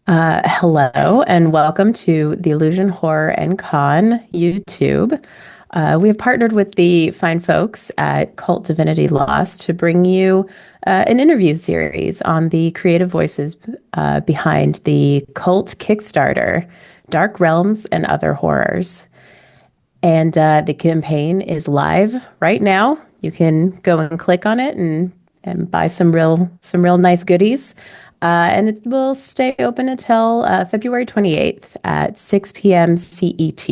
Hello and welcome to the Illusion Horror and Con YouTube. We have partnered with the fine folks at Cult Divinity Lost to bring you an interview series on the creative voices behind the Cult Kickstarter, Dark Realms and Other Horrors. And the campaign is live right now. You can go and click on it and buy some real nice goodies. And it will stay open until February 28th at 6 p.m. CET.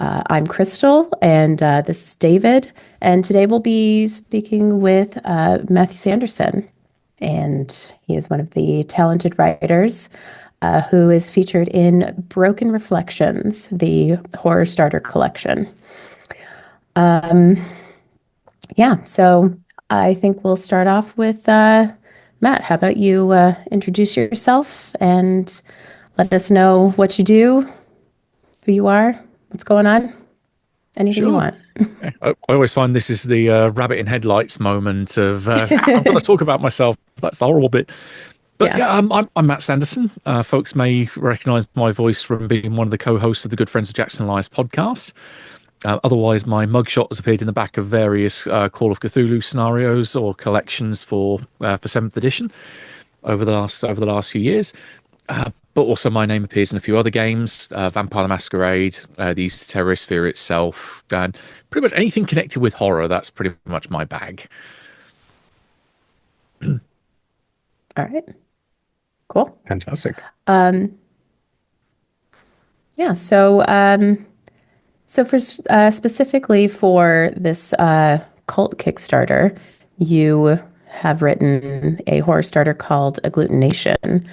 I'm Crystal, and this is David. And today we'll be speaking with Matthew Sanderson. And he is one of the talented writers who is featured in Broken Reflections, the horror starter collection. Yeah, so I think we'll start off with Matt. How about you introduce yourself and let us know what you do, who you are, what's going on, anything you Sure. want. I always find this is the rabbit in headlights moment of I'm going to talk about myself. That's the horrible bit. But Yeah. yeah, I'm Matt Sanderson. Folks may recognize my voice from being one of the co-hosts of the Good Friends of Jackson Elias podcast. Otherwise, my mugshot has appeared in the back of various Call of Cthulhu scenarios or collections for seventh edition over the last few years. But also my name appears in a few other games, Vampire the Masquerade, the Easter Terror Sphere itself, and pretty much anything connected with horror. That's pretty much my bag. All right. Cool. Fantastic. Um, yeah. So for specifically for this cult Kickstarter, you have written a horror starter called Agglutination.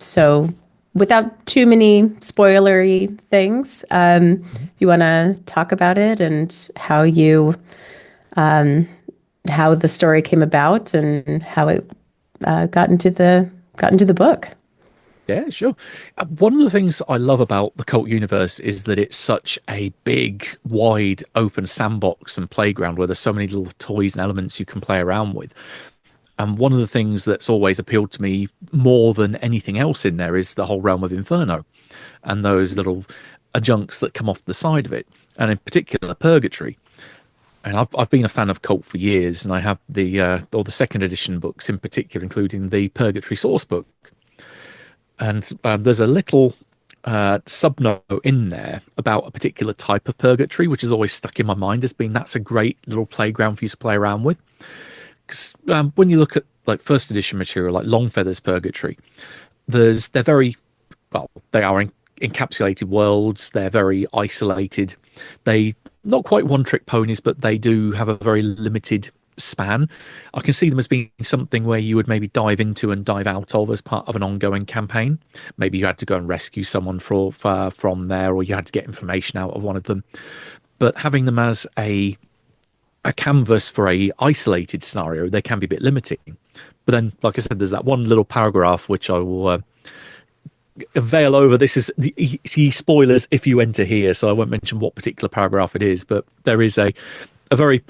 So without too many spoilery things, you want to talk about it and how the story came about and how it got into the book. Yeah, sure. One of the things I love about the Cult universe is that it's such a big, wide, open sandbox and playground where there's so many little toys and elements you can play around with. And one of the things that's always appealed to me more than anything else in there is the whole realm of Inferno and those little adjuncts that come off the side of it, and in particular Purgatory. And I've been a fan of Cult for years, and I have the second edition books in particular, including the Purgatory source book. And there's a little subnote in there about a particular type of purgatory, which has always stuck in my mind as being that's a great little playground for you to play around with. Because when you look at like first edition material, like Longfeather's Purgatory, they're very well, they are encapsulated worlds. They're very isolated. They not quite one trick ponies, but they do have a very limited span. I can see them as being something where you would maybe dive into and dive out of as part of an ongoing campaign. Maybe you had to go and rescue someone from there, or you had to get information out of one of them. But having them as a canvas for a isolated scenario, they can be a bit limiting. But then, like I said, there's that one little paragraph which I will veil over. This is the spoilers if you enter here, so I won't mention what particular paragraph it is. But there is a very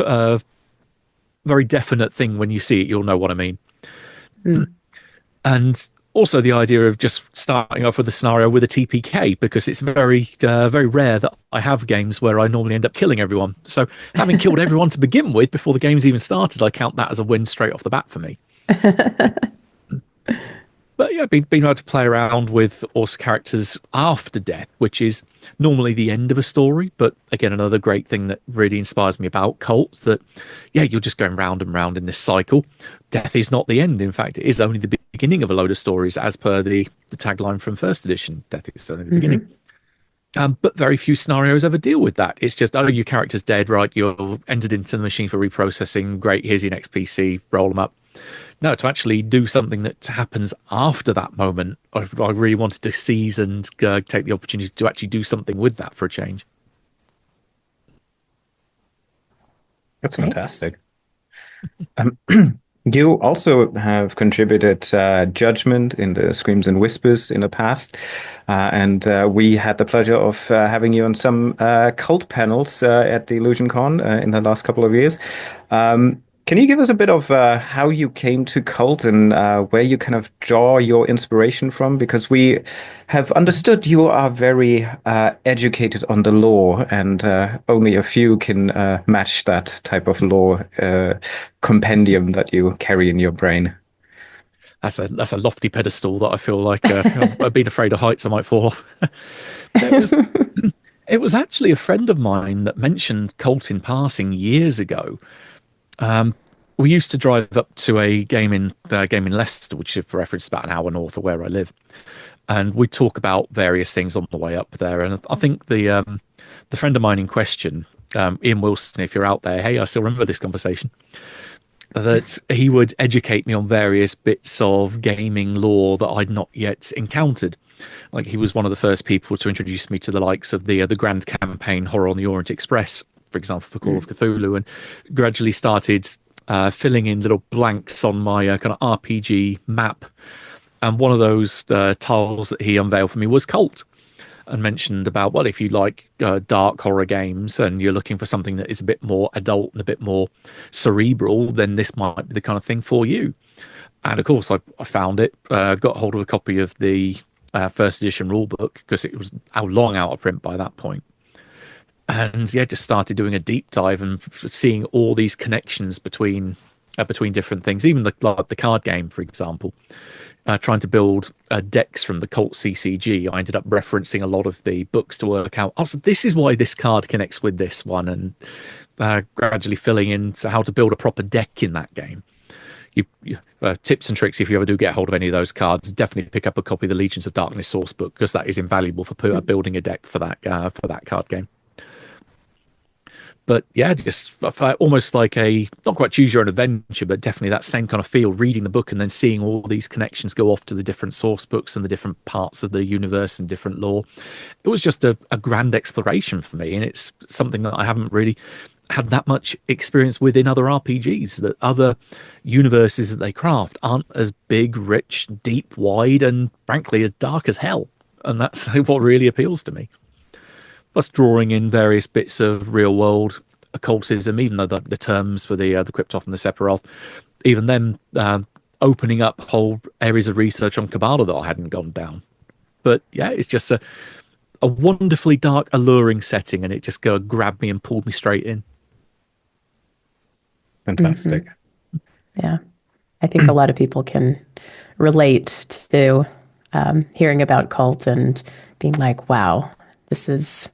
very definite thing. When you see it, you'll know what I mean. Mm. And also the idea of just starting off with the scenario with a TPK, because it's very rare that I have games where I normally end up killing everyone. So having killed everyone to begin with before the game's even started, I count that as a win straight off the bat for me. But yeah, being able to play around with also characters after death, which is normally the end of a story. But again, another great thing that really inspires me about Cult, that, yeah, you're just going round and round in this cycle. Death is not the end. In fact, it is only the beginning of a load of stories, as per the tagline from first edition. Death is only the beginning. But very few scenarios ever deal with that. It's just, oh, your character's dead, right? You're entered into the machine for reprocessing. Great, here's your next PC, roll them up. No, to actually do something that happens after that moment, I really wanted to seize and take the opportunity to actually do something with that for a change. That's Great. fantastic. Um, you also have contributed Judgment in the Screams and Whispers in the past, and we had the pleasure of having you on some cult panels at the Illusion Con in the last couple of years. Can you give us a bit of how you came to Cult and where you kind of draw your inspiration from? Because we have understood you are very educated on the lore, and only a few can match that type of lore compendium that you carry in your brain. That's a lofty pedestal that I feel like I've been afraid of heights. I might fall off. There was it was actually a friend of mine that mentioned Colt in passing years ago. We used to drive up to a game in Leicester, which, for reference, is about an hour north of where I live, and we'd talk about various things on the way up there. And I think the friend of mine in question, Ian Wilson, if you're out there, hey, I still remember this conversation. That he would educate me on various bits of gaming lore that I'd not yet encountered. Like he was one of the first people to introduce me to the likes of the Grand Campaign Horror on the Orient Express, for example, for Call of Cthulhu, and gradually started filling in little blanks on my kind of RPG map. And one of those tiles that he unveiled for me was Cult, and mentioned about, well, if you like dark horror games and you're looking for something that is a bit more adult and a bit more cerebral, then this might be the kind of thing for you. And of course, I found it, got hold of a copy of the first edition rulebook because it was long out of print by that point. And yeah, just started doing a deep dive and seeing all these connections between different things, even like the card game, for example. Trying to build decks from the Cult CCG, I ended up referencing a lot of the books to work out, oh, so this is why this card connects with this one, and gradually filling in to how to build a proper deck in that game. Tips and tricks, if you ever do get hold of any of those cards, definitely pick up a copy of the Legions of Darkness source book, because that is invaluable for building a deck for that card game. But yeah, just almost like not quite choose your own adventure, but definitely that same kind of feel, reading the book and then seeing all these connections go off to the different source books and the different parts of the universe and different lore. It was just a grand exploration for me. And it's something that I haven't really had that much experience with in other RPGs, that other universes that they craft aren't as big, rich, deep, wide, and frankly, as dark as hell. And that's what really appeals to me. Plus drawing in various bits of real world occultism, even though the terms for the Cryptoth and the Sephiroth, even them opening up whole areas of research on Kabbalah that I hadn't gone down. But yeah, it's just a wonderfully dark, alluring setting, and it just grabbed me and pulled me straight in. Fantastic. Yeah, I think a lot of people can relate to hearing about Cult and being like, wow, this is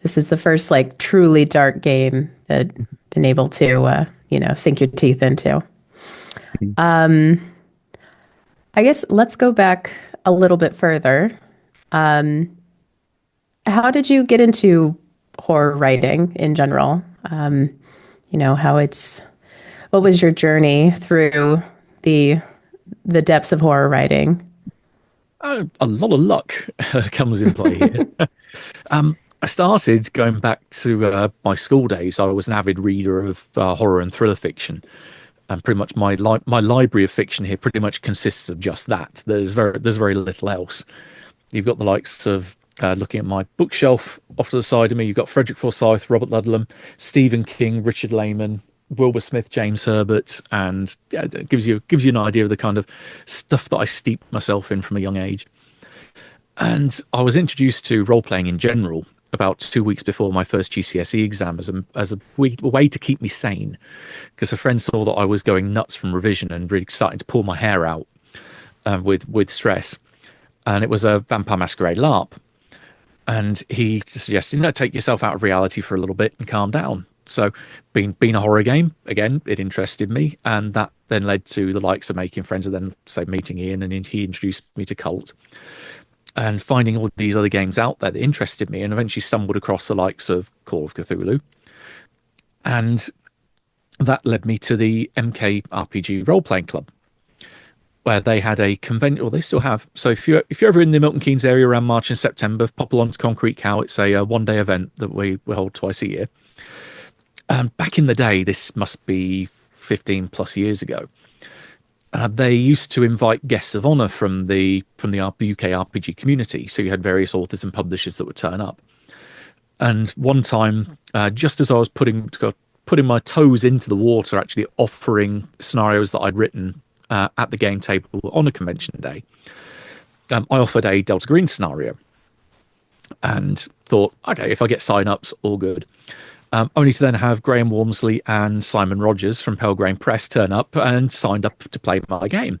the first like truly dark game that I've been able to sink your teeth into. I guess let's go back a little bit further. How did you get into horror writing in general? What was your journey through the depths of horror writing? A lot of luck comes in play here. I started going back to my school days. I was an avid reader of horror and thriller fiction, and pretty much my library of fiction here pretty much consists of just that. There's very little else. You've got the likes of looking at my bookshelf off to the side of me. You've got Frederick Forsyth, Robert Ludlum, Stephen King, Richard Lehman, Wilbur Smith, James Herbert, and yeah, it gives you an idea of the kind of stuff that I steeped myself in from a young age. And I was introduced to role playing in general about 2 weeks before my first GCSE exam as a way to keep me sane, because a friend saw that I was going nuts from revision and really starting to pull my hair out with stress, and it was a Vampire Masquerade LARP, and he suggested, take yourself out of reality for a little bit and calm down. So being a horror game, again, it interested me, and that then led to the likes of making friends, and then say meeting Ian, and he introduced me to Cult, and finding all these other games out there that interested me, and eventually stumbled across the likes of Call of Cthulhu. And that led me to the MK RPG role-playing club, where they had a convention, or they still have. So if you're ever in the Milton Keynes area around March and September, pop along to Concrete Cow. It's a one-day event that we hold twice a year. Back in the day, this must be 15 plus years ago, they used to invite guests of honor from the UK RPG community. So you had various authors and publishers that would turn up. And one time, just as I was putting putting my toes into the water, actually offering scenarios that I'd written at the game table on a convention day. I offered a Delta Green scenario and thought, okay, if I get sign-ups, all good. Only to then have Graham Walmsley and Simon Rogers from Pelgrane Press turn up and signed up to play my game.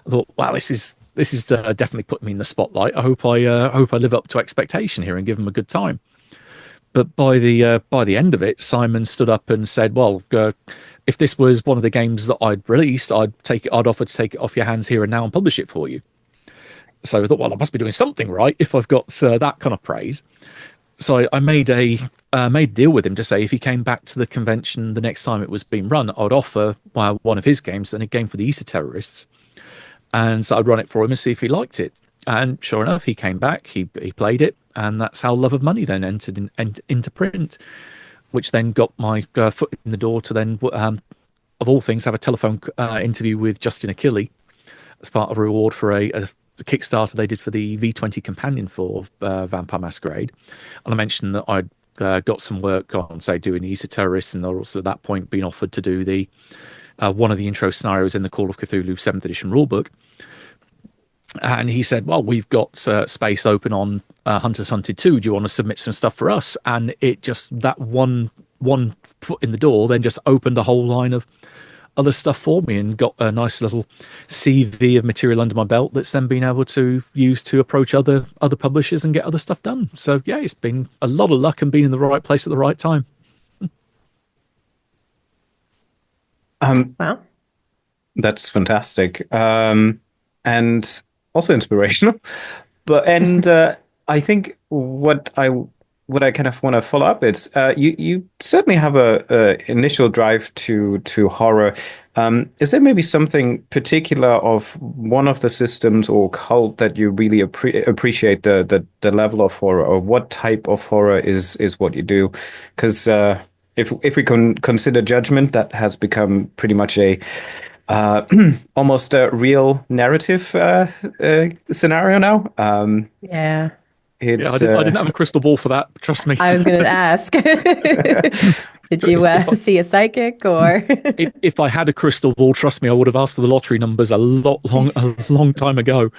I thought, wow, this is definitely put me in the spotlight. I hope I live up to expectation here and give them a good time. But by the end of it, Simon stood up and said, "Well, if this was one of the games that I'd released, I'd offer to take it off your hands here and now and publish it for you." So I thought, well, I must be doing something right if I've got that kind of praise. So I made a deal with him to say if he came back to the convention the next time it was being run, I'd offer one of his games and a game for the Easter terrorists. And so I'd run it for him and see if he liked it. And sure enough, he came back, he played it, and that's how Love of Money then entered into print, which then got my foot in the door to then, of all things, have a telephone interview with Justin Achille as part of a reward for the Kickstarter they did for the V20 companion for Vampire Masquerade. And I mentioned that I'd got some work on, say, doing the Easter Terrorists, and also at that point been offered to do the one of the intro scenarios in the Call of Cthulhu 7th edition rulebook. And he said, well, we've got space open on Hunters Hunted 2. Do you want to submit some stuff for us? And it just, that one foot in the door then just opened a whole line of other stuff for me and got a nice little CV of material under my belt that's then been able to use to approach other publishers and get other stuff done. So, yeah, it's been a lot of luck and being in the right place at the right time. Wow. That's fantastic. And also inspirational. I think what I kind of want to follow up is you certainly have a initial drive to horror. Is there maybe something particular of one of the systems or cult that you really appreciate the level of horror, or what type of horror is what you do? Because if we can consider Judgment, that has become pretty much a almost a real narrative scenario now. Yeah. I didn't have a crystal ball for that. Trust me. I was going to ask. Did you see a psychic, or? if I had a crystal ball, trust me, I would have asked for the lottery numbers a long time ago.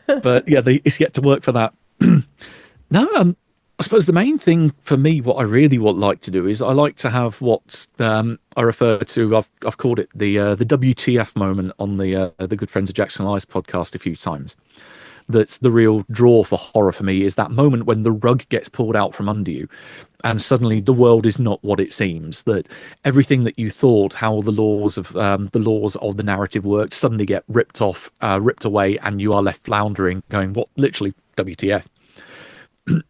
But yeah, it's yet to work for that. No, I suppose the main thing for me, what I really would like to do is I like to have what I refer to. I've called it the WTF moment on the Good Friends of Jackson Lies podcast a few times. That's the real draw for horror for me, is that moment when the rug gets pulled out from under you and suddenly the world is not what it seems, that everything that you thought, how the laws of the narrative worked, suddenly get ripped away, and you are left floundering going, what, literally WTF.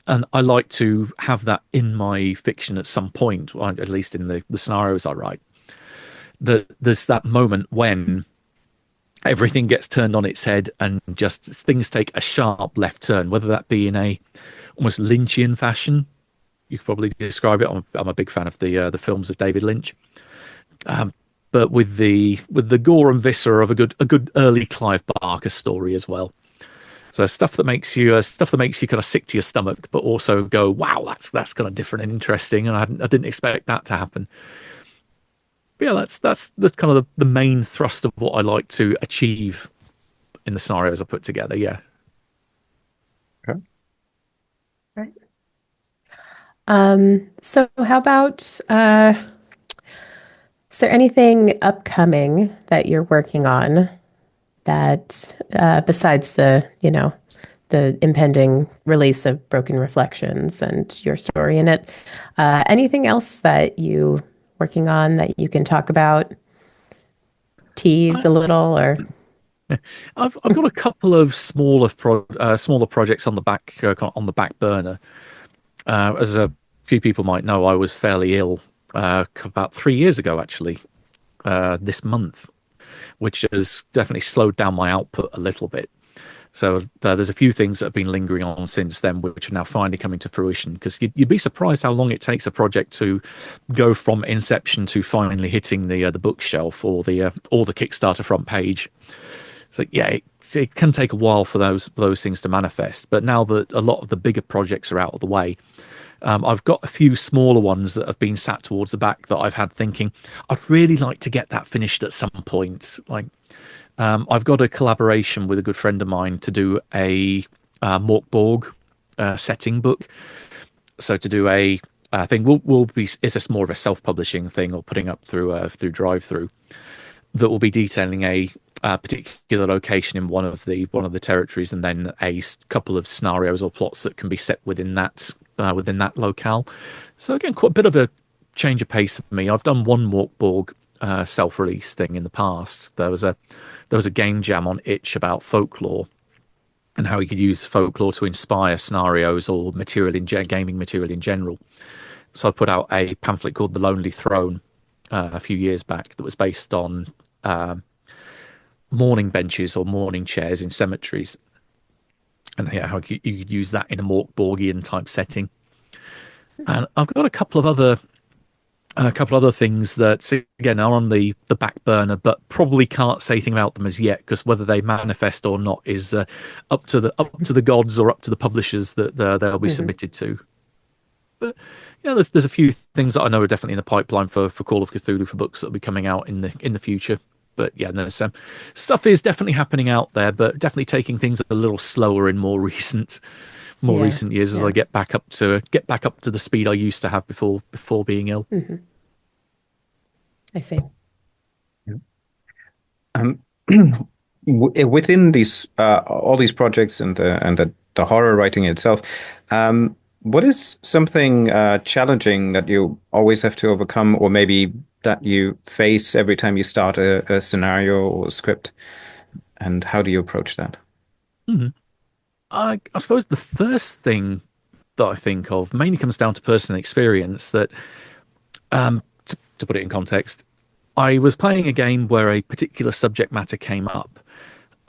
And I like to have that in my fiction at some point, or at least in the scenarios I write. There's that moment when everything gets turned on its head and just things take a sharp left turn, whether that be in a almost Lynchian fashion. You could probably describe it. I'm a big fan of the films of David Lynch, but with the gore and viscera of a good early Clive Barker story as well. So stuff that makes you kind of sick to your stomach, but also go, wow, that's kind of different and interesting, and I didn't expect that to happen. But yeah, that's the kind of the main thrust of what I like to achieve in the scenarios I put together. Yeah. Okay. Right. So how about is there anything upcoming that you're working on that besides the impending release of Broken Reflections and your story in it, anything else that you working on that you can talk about, tease a little, or? I've got a couple of smaller projects on the back burner. As a few people might know, I was fairly ill about 3 years ago, actually, this month, which has definitely slowed down my output a little bit. So there's a few things that have been lingering on since then, which are now finally coming to fruition. Because you'd be surprised how long it takes a project to go from inception to finally hitting the bookshelf or the Kickstarter front page. So yeah, it can take a while for those things to manifest. But now that a lot of the bigger projects are out of the way, I've got a few smaller ones that have been sat towards the back that I've had thinking, I'd really like to get that finished at some point. Like, I've got a collaboration with a good friend of mine to do a Morkborg setting book. So to do a thing, we'll be, is this more of a self-publishing thing or putting up through drive-through that will be detailing a particular location in one of the territories, and then a couple of scenarios or plots that can be set within that locale. So again, quite a bit of a change of pace for me. I've done one Morkborg self-release thing in the past. There was a game jam on Itch about folklore and how you could use folklore to inspire scenarios or gaming material in general. So I put out a pamphlet called The Lonely Throne a few years back that was based on mourning benches or mourning chairs in cemeteries, and yeah, how you could use that in a Morkborgian type setting. And I've got a couple of other things that again are on the back burner, but probably can't say anything about them as yet, because whether they manifest or not is up to the gods or up to the publishers that they'll be submitted to. But yeah, there's a few things that I know are definitely in the pipeline for Call of Cthulhu, for books that will be coming out in the future. But yeah, there's stuff is definitely happening out there, but definitely taking things a little slower in more recent years as I get back up to the speed I used to have before being ill. I see. Within these all these projects and the horror writing itself, what is something challenging that you always have to overcome, or maybe that you face every time you start a scenario or a script, and how do you approach that? I suppose the first thing that I think of mainly comes down to personal experience. That to put it in context, I was playing a game where a particular subject matter came up,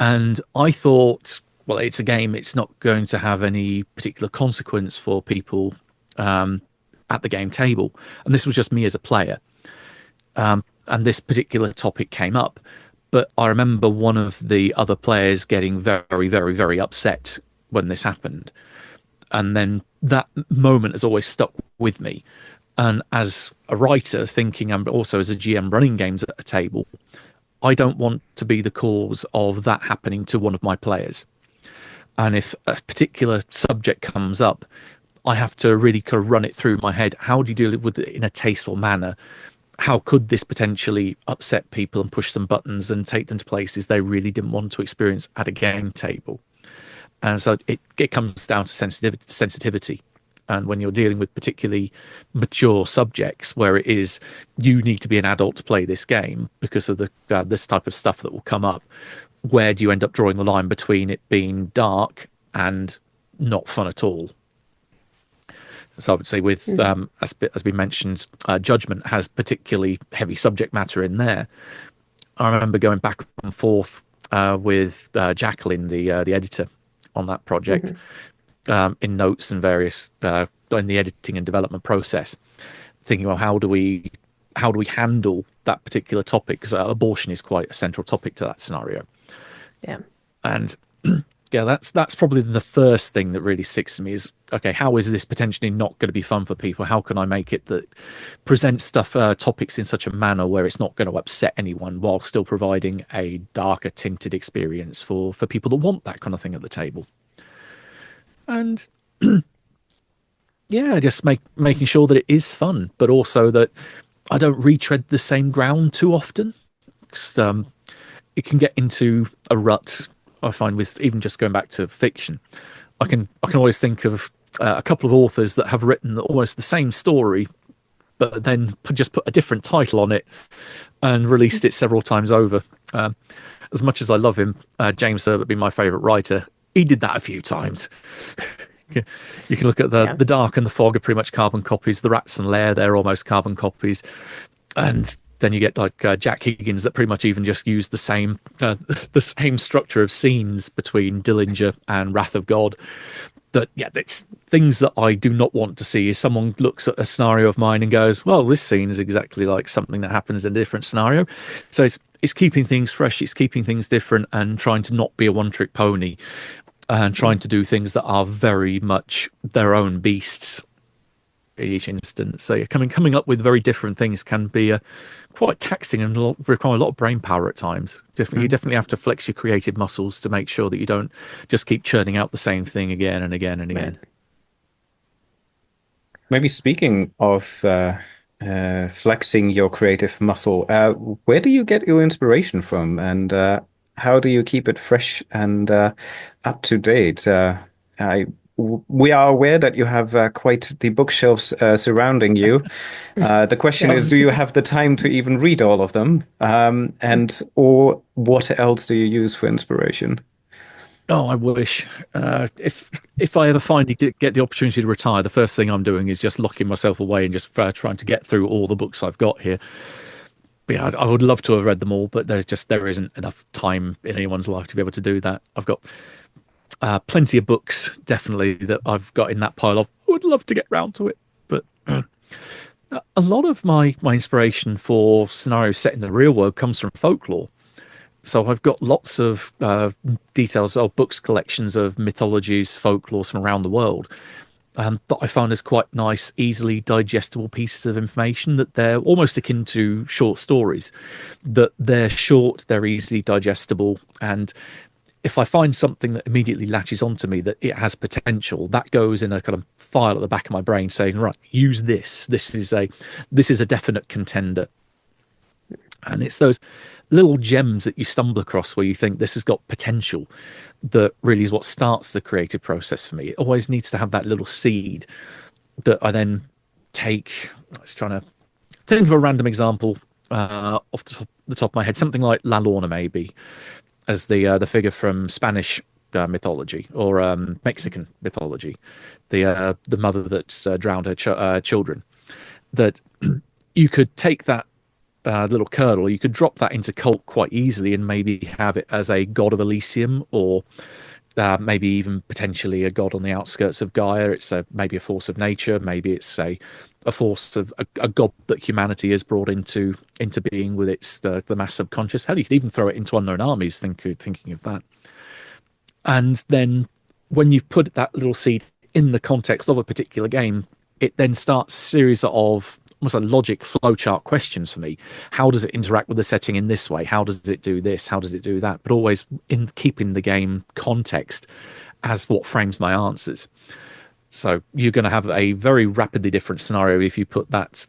and I thought, well, it's a game, it's not going to have any particular consequence for people at the game table. And this was just me as a player. And this particular topic came up. But I remember one of the other players getting very, very, very upset when this happened. And then that moment has always stuck with me. And as a writer, thinking, and also as a GM running games at a table, I don't want to be the cause of that happening to one of my players. And if a particular subject comes up, I have to really kind of run it through my head. How do you deal with it in a tasteful manner? How could this potentially upset people and push some buttons and take them to places they really didn't want to experience at a game table? And so it comes down to sensitivity. And when you're dealing with particularly mature subjects, where it is you need to be an adult to play this game because of this type of stuff that will come up, where do you end up drawing the line between it being dark and not fun at all? So I would say with, as we mentioned, Judgment has particularly heavy subject matter in there. I remember going back and forth with Jacqueline, the editor on that project, in notes and various in the editing and development process, thinking, well, how do we handle that particular topic? Because abortion is quite a central topic to that scenario. Yeah. And yeah, that's probably the first thing that really sticks to me is, okay, how is this potentially not going to be fun for people? How can I make it that present topics in such a manner where it's not going to upset anyone while still providing a darker tinted experience for people that want that kind of thing at the table? And yeah, just making sure that it is fun, but also that I don't retread the same ground too often. Because, it can get into a rut, I find, with even just going back to fiction. I can always think of a couple of authors that have written almost the same story, but then just put a different title on it and released it several times over. As much as I love him, James Herbert being my favourite writer, he did that a few times. You can look at the Dark and the Fog are pretty much carbon copies. The Rats and Lair, they're almost carbon copies. And then you get like Jack Higgins that pretty much even just use the same structure of scenes between Dillinger and Wrath of God. That, yeah, it's things that I do not want to see. Is someone looks at a scenario of mine and goes, well, this scene is exactly like something that happens in a different scenario. So it's keeping things fresh, it's keeping things different, and trying to not be a one-trick pony, and trying to do things that are very much their own beasts. each instance. So coming up with very different things can be quite taxing and require a lot of brain power at times. You definitely have to flex your creative muscles to make sure that you don't just keep churning out the same thing again and again and again. Maybe speaking of flexing your creative muscle, where do you get your inspiration from, and how do you keep it fresh and up to date? We are aware that you have quite the bookshelves surrounding you. The question is, do you have the time to even read all of them? Or what else do you use for inspiration? Oh, I wish. If I ever finally get the opportunity to retire, the first thing I'm doing is just locking myself away and just trying to get through all the books I've got here. But yeah, I would love to have read them all, but there isn't enough time in anyone's life to be able to do that. I've got plenty of books, definitely, that I've got in that pile of. I would love to get round to it, but a lot of my inspiration for scenarios set in the real world comes from folklore. So I've got lots of details, books, collections of mythologies, folklore from around the world that I found as quite nice, easily digestible pieces of information that they're almost akin to short stories, that they're short, they're easily digestible. And if I find something that immediately latches onto me, that it has potential, that goes in a kind of file at the back of my brain saying, right, use this. This is a definite contender. And it's those little gems that you stumble across where you think this has got potential that really is what starts the creative process for me. It always needs to have that little seed that I then take. I was trying to think of a random example off the top of my head, something like La Lorna, maybe, as the figure from Spanish mythology or Mexican mythology, the mother that's drowned her children. That you could take that little kernel, you could drop that into Cult quite easily and maybe have it as a god of Elysium, or maybe even potentially a god on the outskirts of Gaia. It's maybe a force of nature, maybe it's a force of a god that humanity has brought into being with its the mass subconscious. Hell, you could even throw it into Unknown Armies, thinking of that. And then when you've put that little seed in the context of a particular game, it then starts a series of almost a logic flowchart questions for me. How does it interact with the setting in this way? How does it do this? How does it do that? But always in keeping the game context as what frames my answers. So you're going to have a very rapidly different scenario if you put that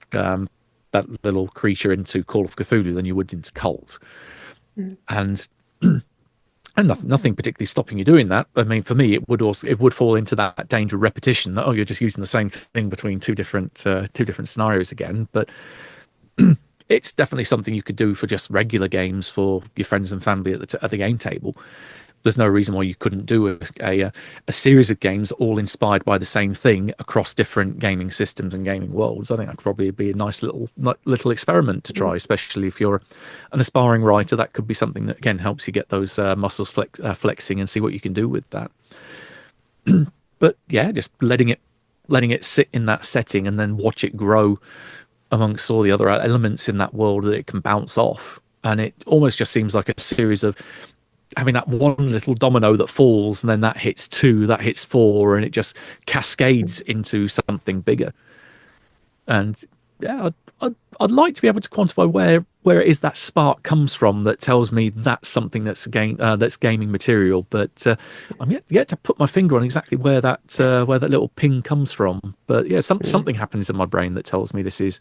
little creature into Call of Cthulhu than you would into Cult. And nothing particularly stopping you doing that. I mean, for me, it would fall into that danger of repetition. That you're just using the same thing between two different scenarios again. But it's definitely something you could do for just regular games for your friends and family at the game table. There's no reason why you couldn't do a series of games all inspired by the same thing across different gaming systems and gaming worlds. I think that could probably be a nice little experiment to try, especially if you're an aspiring writer. That could be something that, again, helps you get those muscles flexing and see what you can do with that. But yeah, just letting it sit in that setting and then watch it grow amongst all the other elements in that world that it can bounce off. And it almost just seems like a series of having that one little domino that falls, and then that hits 2, that hits 4, and it just cascades into something bigger. And yeah, I'd like to be able to quantify where it is that spark comes from that tells me that's something that's gaming material. But I'm yet to put my finger on exactly where that little ping comes from. But yeah, something happens in my brain that tells me this is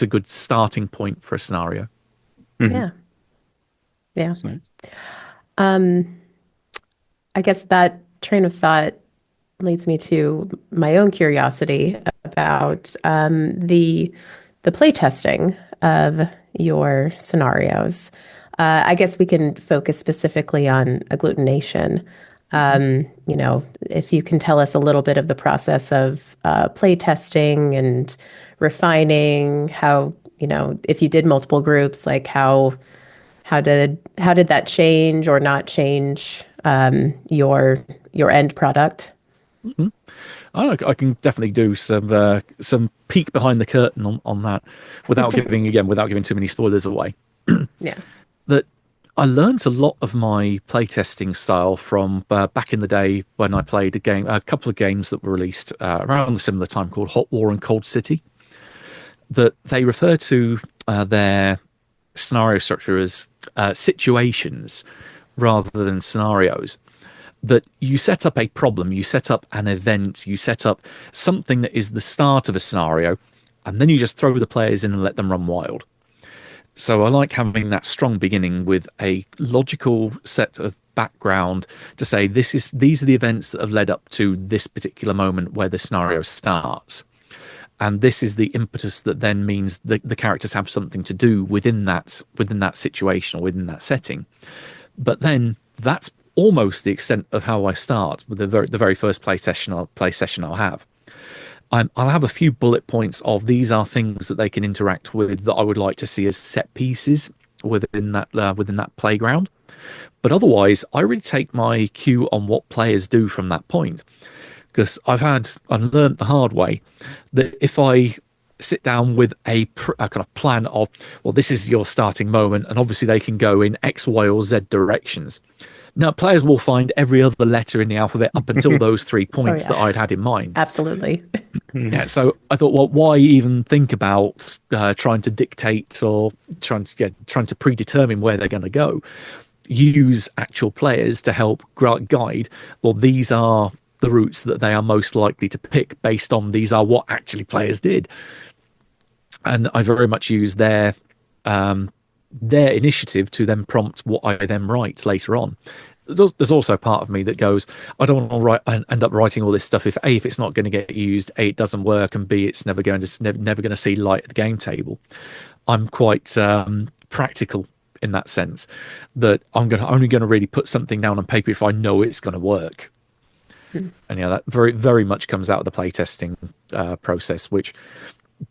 a good starting point for a scenario. Yeah. That's nice. I guess that train of thought leads me to my own curiosity about the play testing of your scenarios. I guess we can focus specifically on agglutination. If you can tell us a little bit of the process of play testing and refining, how, if you did multiple groups, like how did that change or not change your end product? Mm-hmm. I can definitely do some peek behind the curtain on that without giving too many spoilers away. Yeah. That I learned a lot of my playtesting style from back in the day when I played a couple of games that were released around the similar time called Hot War and Cold City. That they refer to their scenario structure as situations rather than scenarios. That you set up a problem, you set up an event, you set up something that is the start of a scenario, and then you just throw the players in and let them run wild. So I like having that strong beginning with a logical set of background to say these are the events that have led up to this particular moment where the scenario starts. And this is the impetus that then means that the characters have something to do within that situation or within that setting. But then that's almost the extent of how I start with the very first play session I'll have. I'll have a few bullet points of these are things that they can interact with that I would like to see as set pieces within that playground. But otherwise, I really take my cue on what players do from that point, because I've learned the hard way that if I sit down with a kind of plan of, well, this is your starting moment, and obviously they can go in X, Y, or Z directions. Now, players will find every other letter in the alphabet up until those 3 points that I'd had in mind. Absolutely. Yeah, so I thought, well, why even think about trying to dictate or trying to predetermine where they're going to go? Use actual players to help guide. Well, these are the routes that they are most likely to pick based on these are what actually players did. And I very much use their initiative to then prompt what I then write later on. There's also part of me that goes, I don't want to end up writing all this stuff if A, if it's not going to get used, A, it doesn't work, and B, it's never going to see light at the game table. I'm quite practical in that sense, that I'm only going to really put something down on paper if I know it's going to work. And that very, very much comes out of the playtesting process, which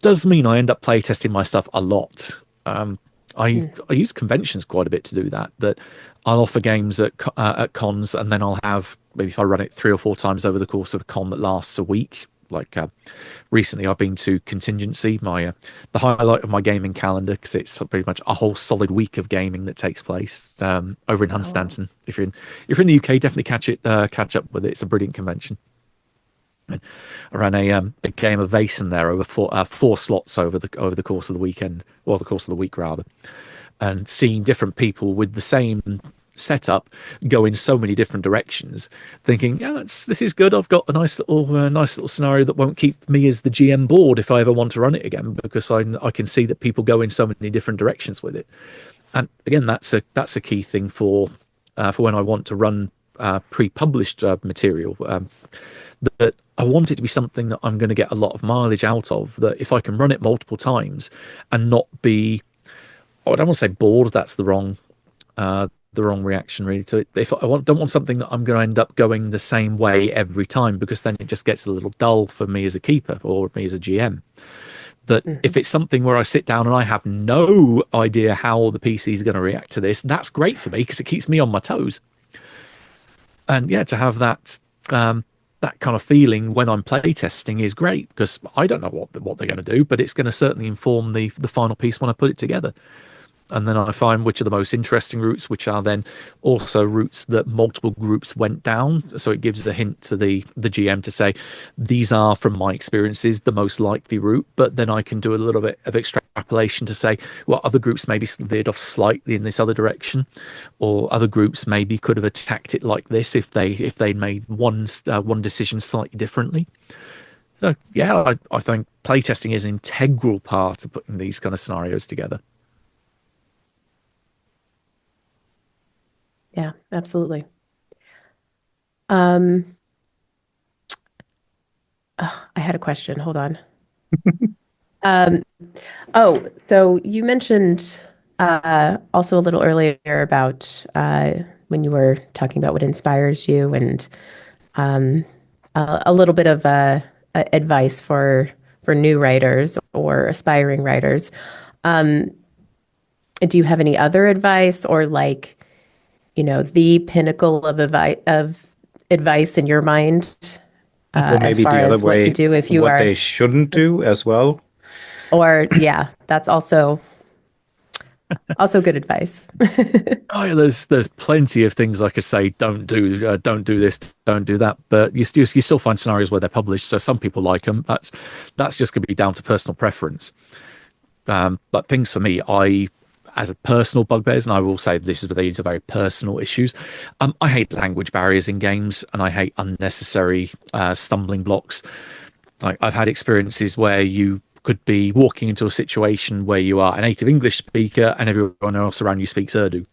does mean I end up playtesting my stuff a lot. I use conventions quite a bit to do that. That I'll offer games at cons, and then I'll have, maybe if I run it 3 or 4 times over the course of a con that lasts a week. Like recently, I've been to Contingency, the highlight of my gaming calendar, because it's pretty much a whole solid week of gaming that takes place over in Hunstanton. If you're in the UK, definitely catch up with it. It's a brilliant convention. I ran a game of Vaesen there over 4 slots over the course of the weekend, or the course of the week rather, and seeing different people with the same setup go in so many different directions, thinking, yeah, this is good. I've got a nice little scenario that won't keep me as the GM bored if I ever want to run it again, because I can see that people go in so many different directions with it. And again, that's a key thing for when I want to run pre-published material. That I want it to be something that I'm going to get a lot of mileage out of, that if I can run it multiple times and not be, I don't want to say bored, that's the wrong reaction really to it. If I don't want something that I'm going to end up going the same way every time, because then it just gets a little dull for me as a keeper or me as a GM. That if it's something where I sit down and I have no idea how the PC is going to react to this, that's great for me because it keeps me on my toes. And yeah, to have that that kind of feeling when I'm playtesting is great, because I don't know what they're going to do, but it's going to certainly inform the final piece when I put it together. And then I find which are the most interesting routes, which are then also routes that multiple groups went down. So it gives a hint to the GM to say, these are, from my experiences, the most likely route. But then I can do a little bit of extrapolation to say, well, other groups maybe veered off slightly in this other direction, or other groups maybe could have attacked it like this if they made one decision slightly differently. So yeah, I think playtesting is an integral part of putting these kind of scenarios together. Yeah, absolutely. I had a question. Hold on. So you mentioned also a little earlier about when you were talking about what inspires you, and a little bit of advice for new writers or aspiring writers. Do you have any other advice, or the pinnacle of advice in your mind, Or as maybe far the other as what to way, do if you what are, they shouldn't do as well. or yeah, that's also Also good advice. Oh, yeah, there's plenty of things I could say. Don't do this, don't do that. But you still find scenarios where they're published. So some people like them. That's just going to be down to personal preference. But things for me, as a personal bugbears, and I will say these are very personal issues. I hate language barriers in games, and I hate unnecessary stumbling blocks. Like I've had experiences where you could be walking into a situation where you are a native English speaker and everyone else around you speaks Urdu.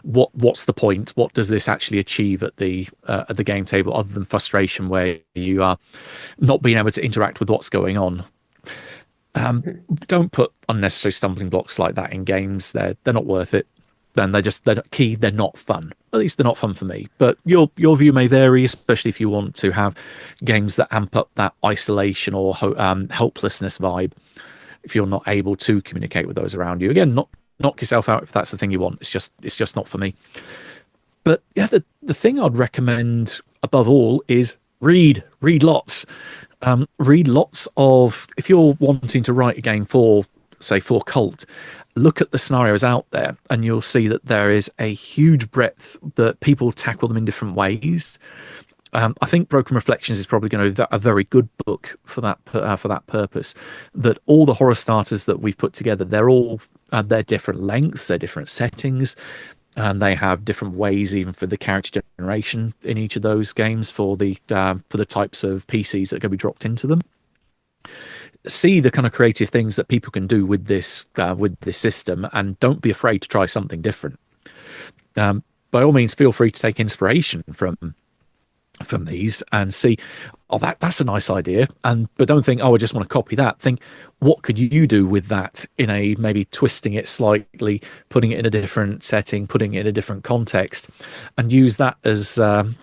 What's the point? What does this actually achieve at the game table other than frustration where you are not being able to interact with what's going on? Don't put unnecessary stumbling blocks like that in games. They're not worth it. Then they're not key. They're not fun. At least they're not fun for me. But your view may vary, especially if you want to have games that amp up that isolation or helplessness vibe. If you're not able to communicate with those around you, again, not knock yourself out if that's the thing you want. It's just not for me. But yeah, the thing I'd recommend above all is read lots. Read lots of, if you're wanting to write a game for, say, for Kult, look at the scenarios out there and you'll see that there is a huge breadth that people tackle them in different ways. I think Broken Reflections is probably going to be a very good book for that purpose. That all the horror starters that we've put together, they're different lengths, they're different settings, and they have different ways even for the character generation in each of those games for the types of PCs that are going to be dropped into them. See the kind of creative things that people can do with this system, and don't be afraid to try something different. By all means, feel free to take inspiration from these and see, oh, that's a nice idea, but don't think, oh, I just want to copy that. Think, what could you do with that in a maybe twisting it slightly, putting it in a different setting, putting it in a different context, and use that as going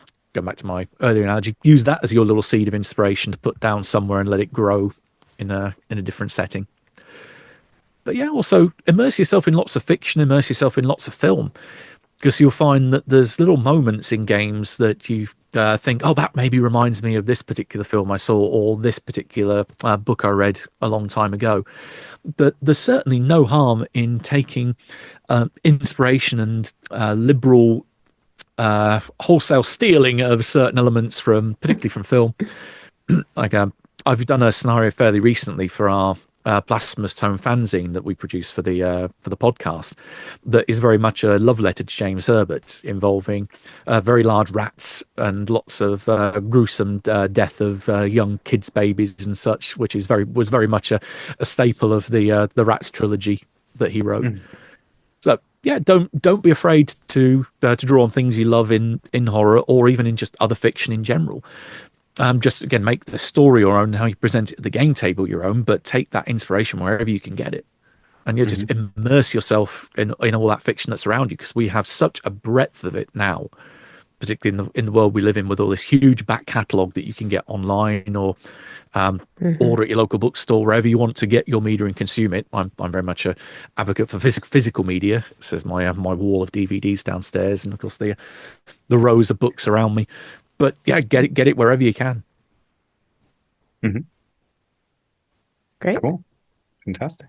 back to my earlier analogy, use that as your little seed of inspiration to put down somewhere and let it grow in a different setting. But yeah, also immerse yourself in lots of fiction, immerse yourself in lots of film, because you'll find that there's little moments in games that you think, oh, that maybe reminds me of this particular film I saw or this particular book I read a long time ago. But there's certainly no harm in taking inspiration and liberal wholesale stealing of certain elements particularly from film. Like I've done a scenario fairly recently for our Blasphemous Tome fanzine that we produce for the podcast, that is very much a love letter to James Herbert, involving very large rats and lots of gruesome death of young kids, babies, and such, which was very much a staple of the Rats trilogy that he wrote. So yeah, don't be afraid to draw on things you love in horror or even in just other fiction in general. Just again, make the story your own, how you present it at the game table your own, but take that inspiration wherever you can get it, and you just immerse yourself in all that fiction that's around you, because we have such a breadth of it now, particularly in the world we live in, with all this huge back catalogue that you can get online or order at your local bookstore, wherever you want to get your media and consume it. I'm very much a advocate for physical media. It says my wall of DVDs downstairs, and of course the rows of books around me. But yeah, get it wherever you can. Great. Cool. Fantastic.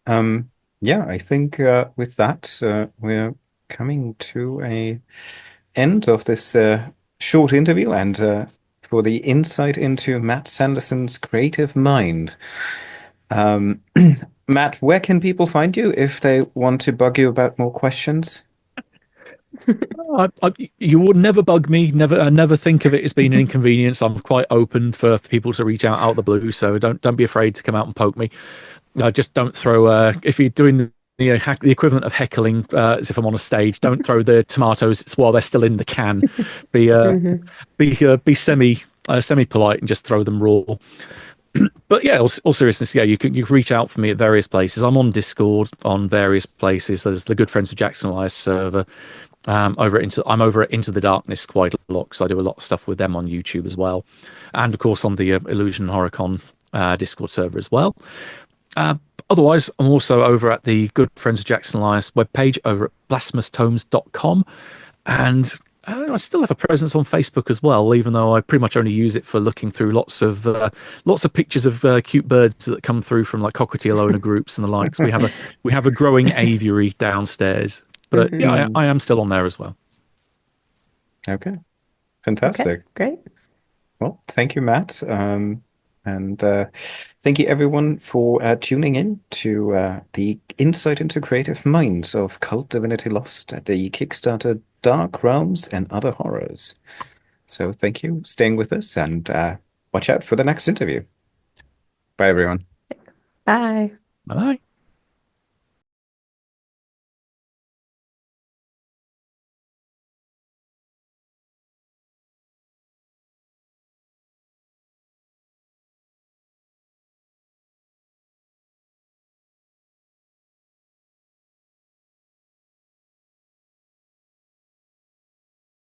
Yeah, I think with that, we're coming to a end of this short interview, and for the insight into Matt Sanderson's creative mind. Matt, where can people find you if they want to bug you about more questions? You would never bug me. Never think of it as being an inconvenience. I'm quite open for people to reach out of the blue, so don't be afraid to come out and poke me. Just don't throw. If you're doing the equivalent of heckling, as if I'm on a stage, don't throw the tomatoes while they're still in the can. Be semi polite and just throw them raw. But yeah, all seriousness, yeah, you can reach out for me at various places. I'm on Discord on various places. There's the Good Friends of Jackson Elias server. I'm over at Into the Darkness quite a lot, because I do a lot of stuff with them on YouTube as well, and of course on the Illusion Horrorcon Discord server as well. Otherwise, I'm also over at the Good Friends of Jackson Elias webpage over at blasphemoustomes.com, and I still have a presence on Facebook as well, even though I pretty much only use it for looking through lots of pictures of cute birds that come through from like cockatiel owner groups and the likes. We have a growing aviary downstairs, but yeah, Hmm. Mm, I am still on there as well. okay, Okay, fantastic. great. Well, thank you, Matt. And thank you, everyone, for tuning in to the insight into creative minds of Cult Divinity Lost at the Kickstarter Dark Realms and Other Horrors. So thank you, staying with us, and watch out for the next interview. Bye, everyone. Bye. Bye.